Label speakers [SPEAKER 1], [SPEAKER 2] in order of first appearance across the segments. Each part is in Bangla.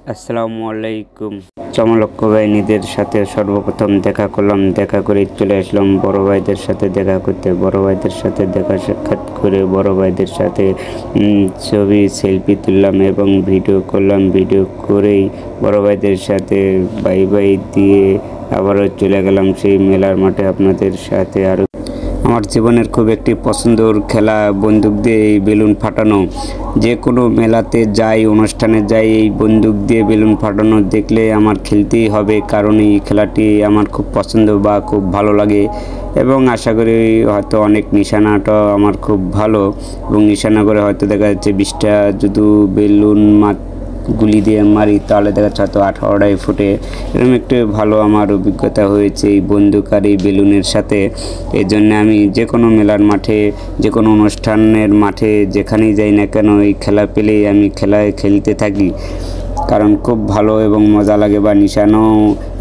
[SPEAKER 1] আসসালামু আলাইকুম। চমলক্ষ বাহিনীদের সাথে সর্বপ্রথম দেখা করলাম। দেখা করে চলে আসলাম বড় ভাইদের সাথে দেখা করতে। বড় ভাইদের সাথে দেখা সাক্ষাৎ করে বড় ভাইদের সাথে ছবি সেলফি তুললাম এবং ভিডিও করলাম। ভিডিও করেই বড় ভাইদের সাথে বাই বাই দিয়ে আবারও চলে গেলাম সেই মেলার মাঠে আপনাদের সাথে। আরও আমার জীবনের খুব একটি পছন্দের খেলা বন্দুক দিয়ে এই বেলুন ফাটানো। যে কোনো মেলাতে যাই, অনুষ্ঠানে যাই, এই বন্দুক দিয়ে বেলুন ফাটানো দেখলে আমার খেলতেই হবে, কারণ এই খেলাটি আমার খুব পছন্দ বা খুব ভালো লাগে এবং আশা করি হয়তো অনেক নিশানাটা আমার খুব ভালো এবং নিশানা করে হয়তো দেখা যাচ্ছে 20টা যদি বেলুন গুলি দিয়ে মারি তাহলে দেখা যাচ্ছে হয়তো 18টাই ফুটে। এরকম একটু ভালো আমার অভিজ্ঞতা হয়েছে এই বন্দুক আর এই বেলুনের সাথে। এই জন্য আমি যে কোনো মেলার মাঠে, যে কোনো অনুষ্ঠানের মাঠে যেখানেই যাই না কেন এই খেলা পেলেই আমি খেলতে থাকি, কারণ খুব ভালো এবং মজা লাগে। বা নিশানাও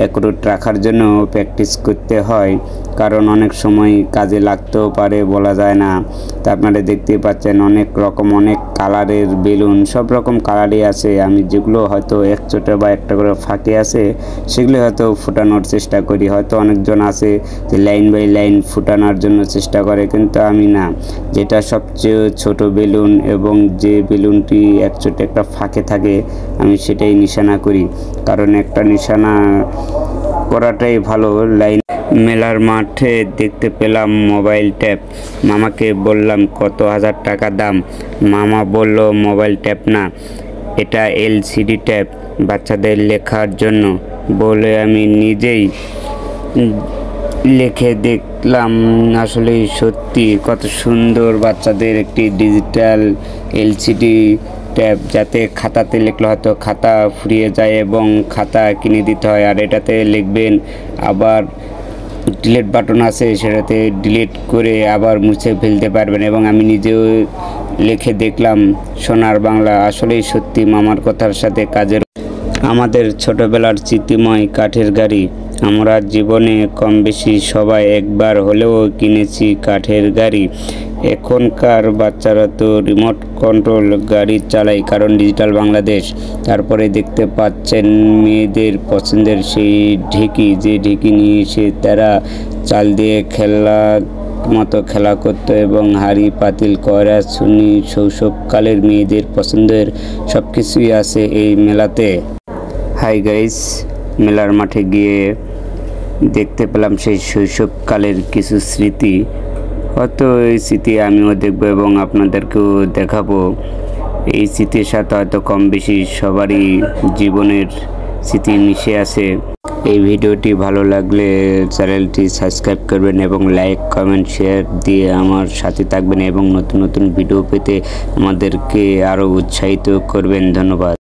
[SPEAKER 1] অ্যাকুরেট রাখার জন্য প্র্যাকটিস করতে হয়, কারণ অনেক সময় কাজে লাগতেও পারে, বলা যায় না। তা আপনারা দেখতেই পাচ্ছেন অনেক রকম, অনেক কালারের বেলুন, সব রকম কালারই আছে। আমি যেগুলো হয়তো একচোটে বা একটা করে ফাঁকে আছে সেগুলো হয়তো ফুটানোর চেষ্টা করি। হয়তো অনেকজন আছে যে লাইন বাই লাইন ফুটানোর জন্য চেষ্টা করে, কিন্তু আমি না। যেটা সবচেয়ে ছোট বেলুন এবং যে বেলুনটি একচোটে একটা ফাঁকে থাকে আমি সেটাই নিশানা করি, কারণ একটা নিশানা করাটাই ভালো। মেলার মাঠে দেখতে পেলাম মোবাইল ট্যাব। মামাকে বললাম কত হাজার টাকা দাম। মামা বলল মোবাইল ট্যাব না, এটা এলসিডি ট্যাব, বাচ্চাদের লেখার জন্য। বলে আমি নিজেই লিখে দেখলাম, আসলেই সত্যি কত সুন্দর বাচ্চাদের একটি ডিজিটাল এলসিডি ট্যাব, যাতে খাতাতে লিখলে হয়তো খাতা ফুরিয়ে যায় এবং খাতা কিনে দিতে হয়, আর এটাতে লিখবেন আবার ডিলিট বাটন আছে, সেটাতে ডিলিট করে আবার মুছে ফেলতে পারবেন। এবং আমি নিজেও লিখে দেখলাম সোনার বাংলা। আসলেই সত্যি মামার কথার সাথে কাজের। আমাদের ছোটবেলার স্মৃতিময় কাঠের গাড়ি। আমরা জীবনে কম বেশি সবাই একবার হলেও কিনেছি কাঠের গাড়ি। এখনকার বাচ্চারা তো রিমোট কন্ট্রোল গাড়ি চালায়, কারণ ডিজিটাল বাংলাদেশ। তারপরে দেখতে পাচ্ছেন মেয়েদের পছন্দের সেই ঢেঁকি, যে ঢেঁকি নিয়ে এসে তারা চাল দিয়ে খেলা করতো এবং হাঁড়ি পাতিল কয়রা ছুনি, শৈশবকালের মেয়েদের পছন্দের সব কিছুই আছে এই মেলাতে। হাই গাইস, মেলার মাঠে গিয়ে দেখতে পেলাম সেই শৈশবকালের কিছু স্মৃতি। হয়তো এই স্মৃতি আমিও দেখবো এবং আপনাদেরকেও দেখাবো। এই স্মৃতির সাথে হয়তো কম বেশি সবারই জীবনের স্মৃতি মিশে আছে। এই ভিডিওটি ভালো লাগলে চ্যানেলটি সাবস্ক্রাইব করবেন এবং লাইক, কমেন্ট, শেয়ার দিয়ে আমার সাথে থাকবেন এবং নতুন নতুন ভিডিও পেতে আমাদেরকে আরও উৎসাহিত করবেন। ধন্যবাদ।